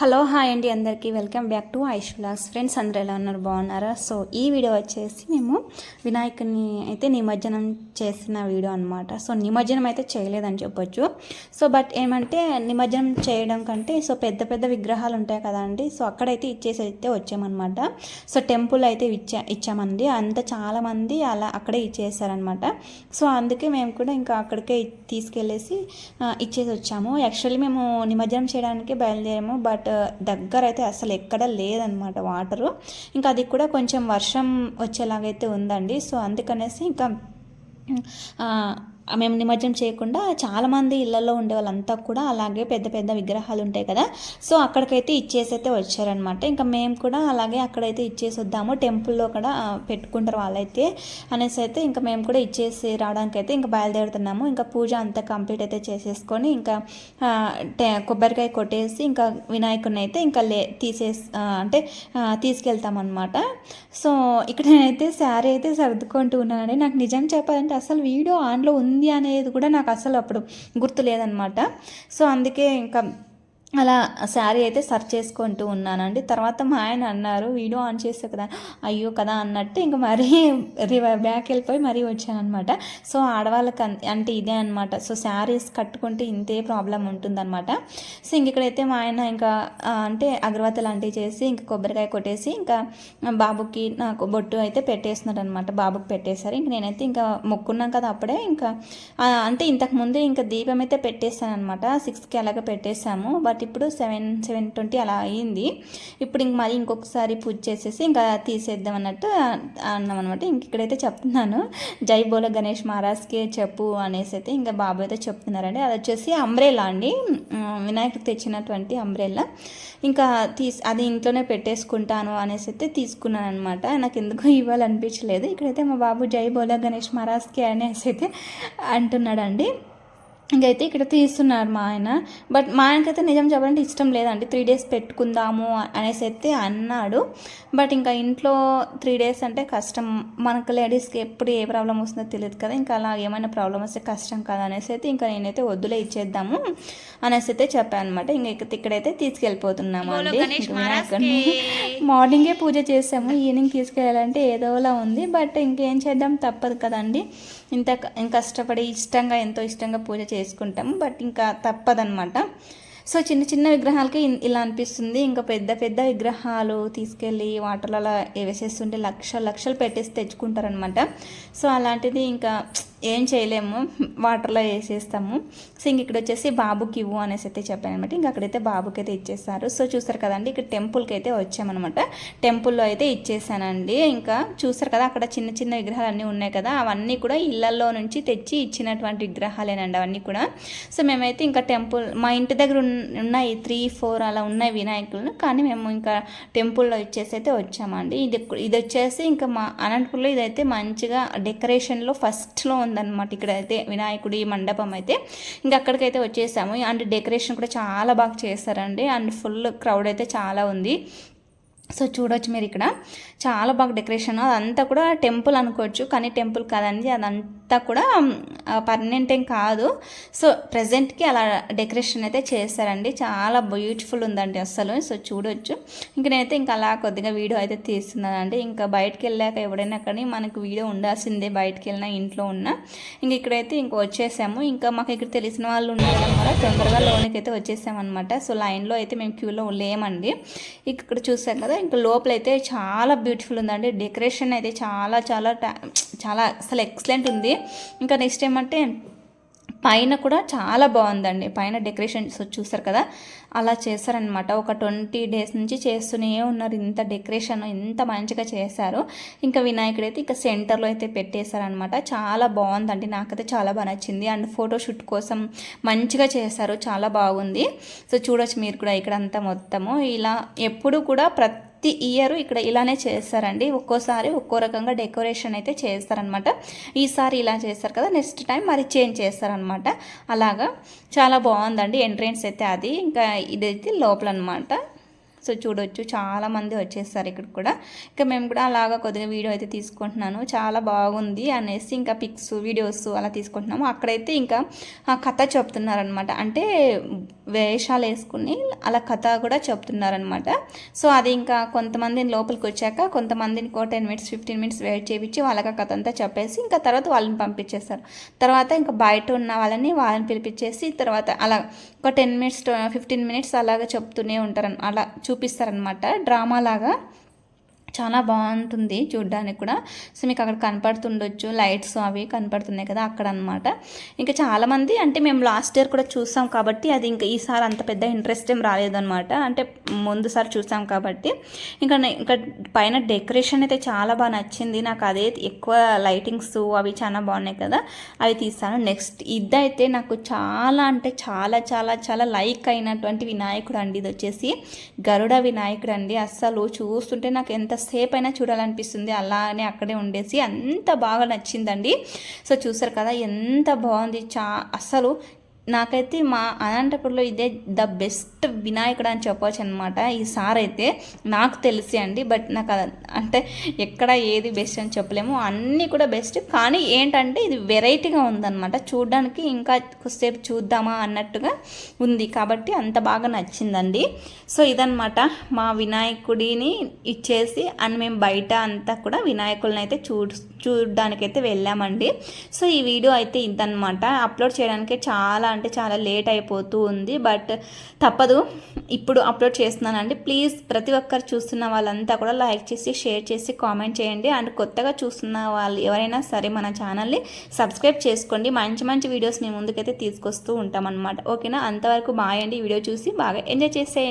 Hello hi అండి, అందరికీ welcome back to Aish vlogs. Friends అందరూ ఎలా ఉన్నారు, బాగున్నారా? సో ఈ వీడియో వచ్చేసి మేము వినాయకుని అయితే నిమజ్జనం చేసిన వీడియో అనమాట. సో నిమజ్జనం అయితే చేయలేదని చెప్పొచ్చు. సో బట్ ఏమంటే నిమజ్జనం చేయడం కంటే సో పెద్ద పెద్ద విగ్రహాలు ఉంటాయి కదా అండి, సో అక్కడైతే ఇచ్చేసి అయితే వచ్చామన్నమాట. సో టెంపుల్ అయితే ఇచ్చామండి, అంత చాలామంది అలా అక్కడే ఇచ్చేసారనమాట. సో అందుకే మేము కూడా ఇంకా అక్కడికే తీసుకెళ్ళేసి ఇచ్చేసి వచ్చాము. యాక్చువల్లీ మేము నిమజ్జనం చేయడానికి బయలుదేరాము, బట్ దగ్గర అయితే అసలు ఎక్కడ లేదనమాట వాటరు. ఇంకా అది కూడా కొంచెం వర్షం వచ్చేలాగైతే ఉందండి. సో అందుకనేసి ఇంకా మేము నిమజ్జనం చేయకుండా చాలామంది ఇళ్లలో ఉండే వాళ్ళంతా కూడా అలాగే పెద్ద పెద్ద విగ్రహాలు ఉంటాయి కదా, సో అక్కడికైతే ఇచ్చేసి అయితే వచ్చారనమాట. ఇంకా మేము కూడా అలాగే అక్కడైతే ఇచ్చేసి వద్దాము, టెంపుల్లో కూడా పెట్టుకుంటారు వాళ్ళైతే అనేసి అయితే ఇంకా మేము కూడా ఇచ్చేసి రావడానికి అయితే ఇంకా బయలుదేరుతున్నాము. ఇంకా పూజ అంతా కంప్లీట్ అయితే చేసేసుకొని ఇంకా కొబ్బరికాయ కొట్టేసి ఇంకా వినాయకుడిని అయితే ఇంకా అంటే తీసుకెళ్తామన్నమాట. సో ఇక్కడ నేనైతే శారీ అయితే సర్దుకుంటూ ఉన్నానండి. నాకు నిజం చెప్పాలంటే అసలు వీడియో ఆన్లో ఉంది అనేది కూడా నాకు అసలు అప్పుడు గుర్తు లేదనమాట. సో అందుకే ఇంకా అలా శారీ అయితే సర్చ్ చేసుకుంటూ ఉన్నానండి. తర్వాత మా ఆయన అన్నారు, వీడియో ఆన్ చేస్తే కదా, అయ్యో కదా అన్నట్టు ఇంకా మరీ బ్యాక్ వెళ్ళిపోయి మరీ వచ్చానమాట. సో ఆడవాళ్ళకి అంటే ఇదే అనమాట. సో శారీస్ కట్టుకుంటే ఇంతే ప్రాబ్లం ఉంటుందన్నమాట. సో ఇంక ఇక్కడైతే మా ఆయన ఇంకా అంటే అగరబత్తి లాంటివి చేసి ఇంకా కొబ్బరికాయ కొట్టేసి ఇంకా బాబుకి నాకు బొట్టు అయితే పెట్టేస్తున్నాడు అనమాట. బాబుకి పెట్టేశారు. ఇంక నేనైతే ఇంకా మొక్కున్నాం కదా అప్పుడే ఇంకా అంటే ఇంతకుముందే ఇంకా దీపం అయితే పెట్టేస్తాను అనమాట. 6కి అలాగే పెట్టేశాము. బట్ ఇప్పుడు 7:20 అలా అయ్యింది. ఇప్పుడు ఇంక మళ్ళీ ఇంకొకసారి పూజ చేసేసి ఇంకా తీసేద్దాం అన్నట్టు అన్నాం అనమాట. ఇంక ఇక్కడైతే చెప్తున్నాను, జై బోలో గణేష్ మహారాజ్కి చెప్పు అనేసి అయితే ఇంకా బాబు అయితే చెప్తున్నారండి. అది వచ్చేసి అంబ్రెల్లా అండి, వినాయకుడికి తెచ్చినటువంటి అంబ్రెల్లా. ఇంకా అది ఇంట్లోనే పెట్టేసుకుంటాను అనేసి అయితే తీసుకున్నాను అనమాట. నాకు ఎందుకు ఇవ్వాలనిపించలేదు. ఇక్కడైతే మా బాబు జై బోలో గణేష్ మహారాజ్కి అనేసి అయితే అంటున్నాడండి. ఇంకైతే ఇక్కడ తీస్తున్నారు మా ఆయన. బట్ మా ఆయనకైతే నిజం చెప్పాలంటే ఇష్టం లేదండి, 3 days పెట్టుకుందాము అనేసి అయితే అన్నాడు. బట్ ఇంకా ఇంట్లో 3 days అంటే కష్టం, మనకు లేడీస్కి ఎప్పుడు ఏ ప్రాబ్లం వస్తుందో తెలియదు కదా. ఇంకా అలా ఏమైనా ప్రాబ్లం వస్తే కష్టం కదా అనేసి అయితే ఇంకా నేనైతే వద్దులే ఇచ్చేద్దాము అనేసి అయితే చెప్పాను అనమాట. ఇంకా ఇక్కడైతే తీసుకెళ్ళిపోతున్నాము అండి. మార్నింగే పూజ చేసాము, ఈవినింగ్ తీసుకెళ్ళాలంటే ఏదోలా ఉంది. బట్ ఇంకేం చేద్దాం, తప్పదు కదండి. ఇంత కష్టపడి ఎంతో ఇష్టంగా పూజ చేసుకుంటాము, బట్ ఇంకా తప్పదనమాట. సో చిన్న చిన్న విగ్రహాలకి ఇలా అనిపిస్తుంది. ఇంకా పెద్ద పెద్ద విగ్రహాలు తీసుకెళ్ళి వాటర్లలో వేసేస్తుంటే లక్షలు పెట్టేసి తెచ్చుకుంటారనమాట. సో అలాంటిది ఇంకా ఏం చేయలేము, వాటర్లో వేసేస్తాము. సో ఇంక ఇక్కడ వచ్చేసి బాబుకి ఇవ్వు అనేసి అయితే చెప్పాను అనమాట. ఇంకా అక్కడైతే బాబుకి అయితే ఇచ్చేస్తారు. సో చూసారు కదండి, ఇక్కడ టెంపుల్కి అయితే వచ్చామన్నమాట. టెంపుల్లో అయితే ఇచ్చేసానండి. ఇంకా చూసారు కదా, అక్కడ చిన్న చిన్న విగ్రహాలు అన్నీ ఉన్నాయి కదా, అవన్నీ కూడా ఇళ్లలో నుంచి తెచ్చి ఇచ్చినటువంటి విగ్రహాలేనండి అవన్నీ కూడా. సో మేమైతే ఇంకా మా ఇంటి దగ్గర ఉన్నాయి 3-4 అలా ఉన్నాయి వినాయకులను, కానీ మేము ఇంకా టెంపుల్లో ఇచ్చేసి అయితే వచ్చామండి. ఇది వచ్చేసి ఇంకా మా అనంతపూర్లో ఇదైతే మంచిగా డెకరేషన్లో ఫస్ట్లో ఉందన్నమాట. ఇక్కడ అయితే వినాయకుడి మండపం అయితే ఇంకా అక్కడికైతే వచ్చేసాము. అండ్ డెకరేషన్ కూడా చాలా బాగా చేస్తారండి, అండ్ ఫుల్ క్రౌడ్ అయితే చాలా ఉంది. సో చూడవచ్చు మీరు, ఇక్కడ చాలా బాగా డెకరేషన్. అదంతా కూడా టెంపుల్ అనుకోవచ్చు, కానీ టెంపుల్ కాదండి, అదంతా కూడా పర్మనెంట్ ఏం కాదు. సో ప్రజెంట్కి అలా డెకరేషన్ అయితే చేస్తారండి, చాలా బ్యూటిఫుల్ ఉందండి అసలు. సో చూడవచ్చు. ఇంక నేనైతే ఇంకా అలా కొద్దిగా వీడియో అయితే తీస్తున్నానండి. ఇంకా బయటకు వెళ్ళాక ఎవడైనా కానీ మనకు వీడియో ఉండాల్సిందే, బయటకు వెళ్ళినా ఇంట్లో ఉన్నా. ఇంక ఇక్కడైతే ఇంక వచ్చేసాము. ఇంకా మాకు ఇక్కడ తెలిసిన వాళ్ళు ఉన్నారన్నమాట, తొందరగా లోనికి అయితే వచ్చేసామన్నమాట. సో లైన్లో అయితే మేము క్యూలో లేమండి. ఇక్కడ చూసాం కదా, ఇంకా లోపలైతే చాలా బ్యూటిఫుల్ ఉందండి. డెకరేషన్ అయితే చాలా చాలా చాలా అసలు ఎక్సలెంట్ ఉంది. ఇంకా నెక్స్ట్ ఏమంటే పైన కూడా చాలా బాగుందండి, పైన డెకరేషన్ చూస్తారు కదా, అలా చేస్తారనమాట. ఒక 20 days నుంచి చేస్తూనే ఉన్నారు, ఇంత డెకరేషన్ ఇంత మంచిగా చేశారు. ఇంకా వినాయకుడు అయితే ఇంకా సెంటర్లో అయితే పెట్టేశారనమాట. చాలా బాగుందండి, నాకైతే చాలా బాగా నచ్చింది. అండ్ ఫోటోషూట్ కోసం మంచిగా చేశారు, చాలా బాగుంది. సో చూడొచ్చు మీరు కూడా, ఇక్కడ అంతా మొత్తము ఇలా ఎప్పుడు కూడా ప్రతి ఇయర్ ఇక్కడ ఇలానే చేస్తారండి. ఒక్కోసారి ఒక్కో రకంగా డెకరేషన్ అయితే చేస్తారనమాట. ఈసారి ఇలా చేస్తారు కదా, నెక్స్ట్ టైం మరి చేంజ్ చేస్తారనమాట. అలాగా చాలా బాగుందండి ఎంట్రెన్స్ అయితే అది. ఇంకా ఇదైతే లోపల అనమాట. సో చూడొచ్చు, చాలామంది వచ్చేస్తారు ఇక్కడ కూడా. ఇంకా మేము కూడా అలాగా కొద్దిగా వీడియో అయితే తీసుకుంటున్నాను, చాలా బాగుంది అనేసి ఇంకా పిక్స్ వీడియోస్ అలా తీసుకుంటున్నాము. అక్కడైతే ఇంకా కథ చెప్తున్నారనమాట. అంటే వేషాలు వేసుకుని అలా కథ కూడా చెప్తున్నారనమాట. సో అది ఇంకా కొంతమందిని లోపలికి వచ్చాక కొంతమందిని 10 మినిట్స్ 15 మినిట్స్ వెయిట్ చేయించి వాళ్ళకి కథ అంతా చెప్పేసి ఇంకా తర్వాత వాళ్ళని పంపించేస్తారు. తర్వాత ఇంకా బయట ఉన్న వాళ్ళని పిలిపించేసి తర్వాత అలా ఒక 10 మినిట్స్ 15 మినిట్స్ అలాగా చెప్తూనే ఉంటారు, అలా చూపిస్తారనమాట డ్రామా లాగా. చాలా బాగుంటుంది చూడ్డానికి కూడా. సో మీకు అక్కడ కనపడుతుండొచ్చు లైట్స్ అవి కనపడుతున్నాయి కదా అక్కడ అనమాట. ఇంకా చాలామంది అంటే మేము లాస్ట్ ఇయర్ కూడా చూసాం కాబట్టి అది ఇంకా ఈసారి అంత పెద్ద ఇంట్రెస్ట్ ఏం రాలేదన్నమాట. అంటే ముందుసారి చూసాం కాబట్టి ఇంకా పైన డెకరేషన్ అయితే చాలా బాగా నచ్చింది నాకు. అదే ఎక్కువ లైటింగ్స్ అవి చాలా బాగున్నాయి కదా, అవి తీస్తాను. నెక్స్ట్ ఇదైతే నాకు చాలా అంటే చాలా చాలా చాలా లైక్ అయినటువంటి వినాయకుడు అండి. ఇది వచ్చేసి గరుడ వినాయకుడు అండి. అస్సలు చూస్తుంటే నాకు ఎంత సేపు అయినా చూడాలనిపిస్తుంది, అలానే అక్కడే ఉండేసి అంత బాగా నచ్చిందండి. సో చూసారు కదా ఎంత బాగుంది. అసలు నాకైతే మా అనంతపురంలో ఇదే ద బెస్ట్ వినాయకుడు అని చెప్పవచ్చు అనమాట ఈసారి అయితే నాకు తెలిసి అండి. బట్ నాకు అంటే ఎక్కడ ఏది బెస్ట్ అని చెప్పలేము, అన్నీ కూడా బెస్ట్. కానీ ఏంటంటే ఇది వెరైటీగా ఉందన్నమాట, చూడడానికి ఇంకా కొద్దిసేపు చూద్దామా అన్నట్టుగా ఉంది కాబట్టి అంత బాగా నచ్చిందండి. సో ఇదన్నమాట మా వినాయకుడిని ఇచ్చేసి అండ్ మేము బయట అంతా కూడా వినాయకుడిని అయితే చూడడానికైతే వెళ్ళామండి. సో ఈ వీడియో అయితే ఇదన్నమాట. అప్లోడ్ చేయడానికి చాలా అంటే చాలా లేట్ అయిపోతూ ఉంది, బట్ తప్పదు, ఇప్పుడు అప్లోడ్ చేస్తున్నానండి. ప్లీజ్ ప్రతి ఒక్కరు చూస్తున్న వాళ్ళంతా కూడా లైక్ చేసి షేర్ చేసి కామెంట్ చేయండి. అండ్ కొత్తగా చూస్తున్న వాళ్ళు ఎవరైనా సరే మన ఛానల్ని సబ్స్క్రైబ్ చేసుకోండి. మంచి మంచి వీడియోస్ మీ ముందుకైతే తీసుకొస్తూ ఉంటాం అనమాట. ఓకేనా, అంతవరకు బాయ్ అండి. వీడియో చూసి బాగా ఎంజాయ్ చేసేయండి.